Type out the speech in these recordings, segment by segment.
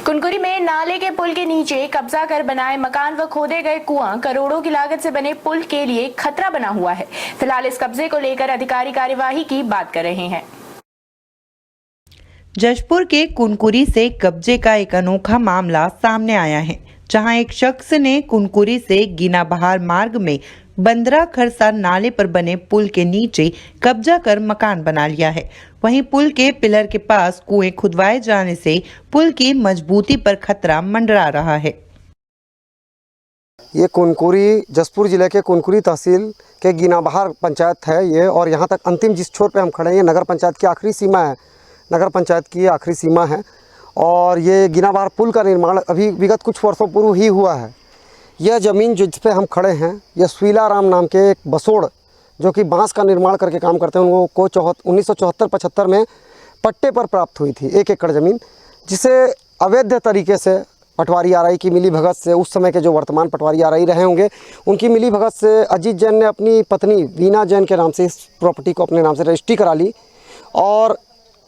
कुनकुरी में नाले के पुल के नीचे कब्जा कर बनाए मकान व खोदे गए कुआं करोड़ों की लागत से बने पुल के लिए खतरा बना हुआ है। फिलहाल इस कब्जे को लेकर अधिकारी कार्यवाही की बात कर रहे हैं। जशपुर के कुनकुरी से कब्जे का एक अनोखा मामला सामने आया है, जहां एक शख्स ने कुनकुरी से गिना बहार मार्ग में बंदरा खरसा नाले पर बने पुल के नीचे कब्जा कर मकान बना लिया है। वहीं पुल के पिलर के पास कुएं खुदवाए जाने से पुल की मजबूती पर खतरा मंडरा रहा है। ये कुनकुरी जशपुर जिले के कुनकुरी तहसील के गिना बहार पंचायत है ये, और यहाँ तक अंतिम जिस छोर पे हम खड़े हैं ये नगर पंचायत की आखिरी सीमा है। नगर पंचायत की आखिरी सीमा है और ये गिना बहार पुल का निर्माण अभी विगत कुछ वर्षों पूर्व ही हुआ है। यह ज़मीन जिस पे हम खड़े हैं यह स्वीलाराम नाम के एक बसोड़ जो कि बांस का निर्माण करके काम करते हैं उनको 1974-75 में पट्टे पर प्राप्त हुई थी 1 एकड़ ज़मीन, जिसे अवैध तरीके से पटवारी आरआई की मिली भगत से, उस समय के जो वर्तमान पटवारी आरआई रहे होंगे उनकी मिली भगत से अजीत जैन ने अपनी पत्नी वीना जैन के नाम से इस प्रॉपर्टी को अपने नाम से रजिस्ट्री करा ली। और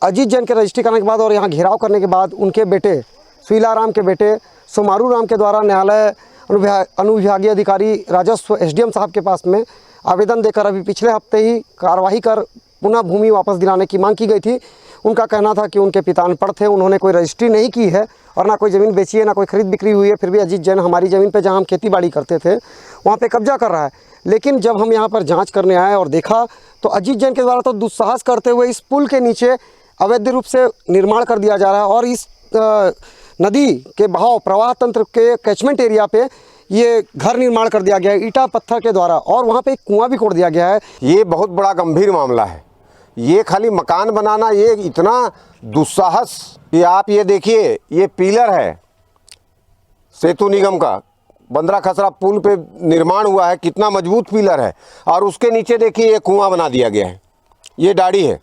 अजीत जैन के रजिस्ट्री करने के बाद और यहाँ घेराव करने के बाद उनके बेटे स्वीलाराम के बेटे सोमारू राम के द्वारा न्यायालय अनुविभागीय अधिकारी राजस्व एसडीएम साहब के पास में आवेदन देकर अभी पिछले हफ्ते ही कार्रवाई कर पुनः भूमि वापस दिलाने की मांग की गई थी। उनका कहना था कि उनके पिता अनपढ़ थे, उन्होंने कोई रजिस्ट्री नहीं की है और ना कोई ज़मीन बेची है, ना कोई खरीद बिक्री हुई है, फिर भी अजीत जैन हमारी ज़मीन पे जहां हम खेती बाड़ी करते थे वहाँ पे कब्जा कर रहा है। लेकिन जब हम यहाँ पर जाँच करने आए और देखा तो अजीत जैन के द्वारा तो दुस्साहस करते हुए इस पुल के नीचे अवैध रूप से निर्माण कर दिया जा रहा है और इस नदी के बहाव प्रवाह तंत्र के कैचमेंट एरिया पे ये घर निर्माण कर दिया गया है ईटा पत्थर के द्वारा, और वहाँ पे एक कुआं भी खोद दिया गया है। ये बहुत बड़ा गंभीर मामला है। ये खाली मकान बनाना ये इतना दुस्साहस कि आप ये देखिए, ये पिलर है सेतु निगम का, बंदरा खसरा पुल पे निर्माण हुआ है, कितना मजबूत पिलर है, और उसके नीचे देखिए ये कुआं बना दिया गया है, ये डाड़ी है,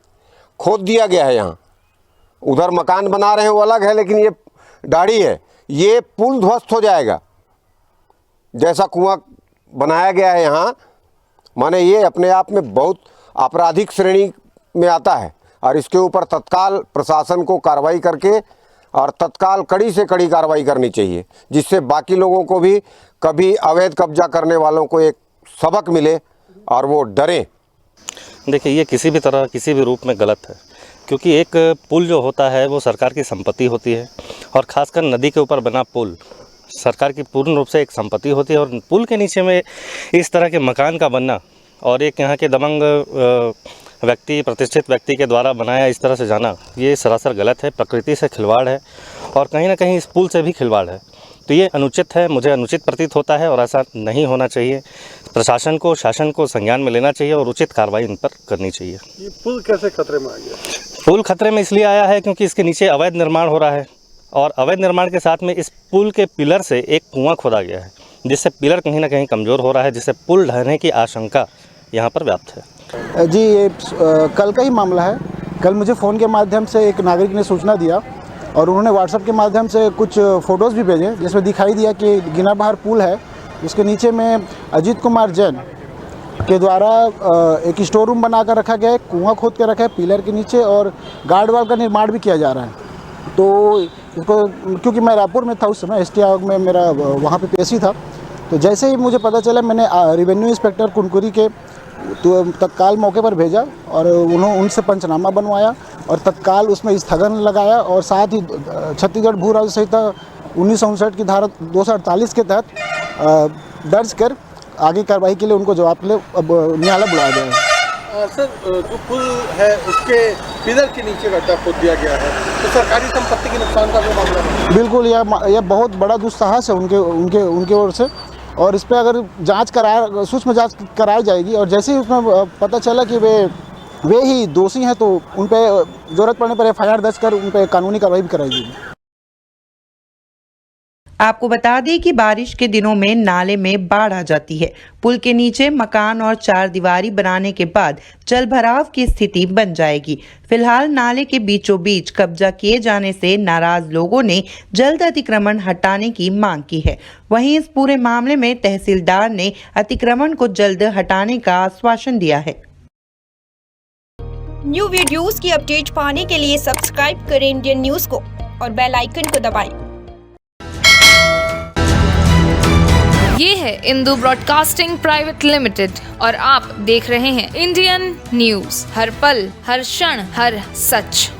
खोद दिया गया है। यहाँ उधर मकान बना रहे हैं वो अलग है, लेकिन ये डाड़ी है, ये पुल ध्वस्त हो जाएगा जैसा कुआं बनाया गया है यहाँ। माने ये अपने आप में बहुत आपराधिक श्रेणी में आता है और इसके ऊपर तत्काल प्रशासन को कार्रवाई करके और तत्काल कड़ी से कड़ी कार्रवाई करनी चाहिए, जिससे बाकी लोगों को भी कभी अवैध कब्जा करने वालों को एक सबक मिले और वो डरें। देखिए, ये किसी भी तरह किसी भी रूप में गलत है, क्योंकि एक पुल जो होता है वो सरकार की संपत्ति होती है और ख़ासकर नदी के ऊपर बना पुल सरकार की पूर्ण रूप से एक संपत्ति होती है। और पुल के नीचे में इस तरह के मकान का बनना और एक यहाँ के दबंग व्यक्ति, प्रतिष्ठित व्यक्ति के द्वारा बनाया इस तरह से जाना, ये सरासर गलत है, प्रकृति से खिलवाड़ है और कहीं ना कहीं इस पुल से भी खिलवाड़ है। तो ये अनुचित है, मुझे अनुचित प्रतीत होता है और ऐसा नहीं होना चाहिए। प्रशासन को, शासन को संज्ञान में लेना चाहिए और उचित कार्रवाई इन पर करनी चाहिए। ये पुल कैसे खतरे में आ गया? पुल खतरे में इसलिए आया है क्योंकि इसके नीचे अवैध निर्माण हो रहा है और अवैध निर्माण के साथ में इस पुल के पिलर से एक कुआं खोदा गया है, जिससे पिलर कहीं ना कहीं कमज़ोर हो रहा है, जिससे पुल ढहने की आशंका यहाँ पर व्याप्त है। जी, ये कल का ही मामला है। कल मुझे फ़ोन के माध्यम से एक नागरिक ने सूचना दिया और उन्होंने व्हाट्सएप के माध्यम से कुछ फ़ोटोज़ भी भेजे, जिसमें दिखाई दिया कि गिना बहार पुल है, उसके नीचे में अजीत कुमार जैन के द्वारा एक स्टोर रूम बना कर रखा गया है, कुआं खोद के रखा है पिलर के नीचे और गार्ड वाल का निर्माण भी किया जा रहा है। तो इसको, क्योंकि मैं रायपुर में था उस समय, STI में मेरा वहाँ पे पेशी था, तो जैसे ही मुझे पता चला मैंने रेवेन्यू इंस्पेक्टर कुनकुरी के तो तत्काल मौके पर भेजा और उनसे पंचनामा बनवाया और तत्काल उसमें स्थगन लगाया और साथ ही छत्तीसगढ़ भू राजस्व संहिता 1959 की धारा 248 के तहत दर्ज कर आगे कार्रवाई के लिए उनको जवाब के लिए अब न्यायालय बुलाया गया है। सर, जो पुल है उसके पिलर के नीचे गड्ढा खोद दिया गया है, तो सरकारी संपत्ति के नुकसान का भी मामला है। बिल्कुल, यह बहुत बड़ा दुस्साहस है उनके ओर से, और इस पर अगर सूक्ष्म जांच कराई जाएगी और जैसे ही उसमें पता चला कि वे ही दोषी हैं तो उन पर ज़रूरत पड़ने पर FIR दर्ज कर उन पर कानूनी कार्रवाई भी कराई जाएगी। आपको बता दें कि बारिश के दिनों में नाले में बाढ़ आ जाती है। पुल के नीचे मकान और 4 दीवारी बनाने के बाद जल भराव की स्थिति बन जाएगी। फिलहाल नाले के बीचों बीच कब्जा किए जाने से नाराज लोगों ने जल्द अतिक्रमण हटाने की मांग की है। वहीं इस पूरे मामले में तहसीलदार ने अतिक्रमण को जल्द हटाने का आश्वासन दिया है। न्यू वीडियोस की अपडेट पाने के लिए सब्सक्राइब करें इंडियन न्यूज को और बेल आइकन को दबाएं। इंदू ब्रॉडकास्टिंग प्राइवेट लिमिटेड और आप देख रहे हैं इंडियन न्यूज, हर पल, हर क्षण, हर सच।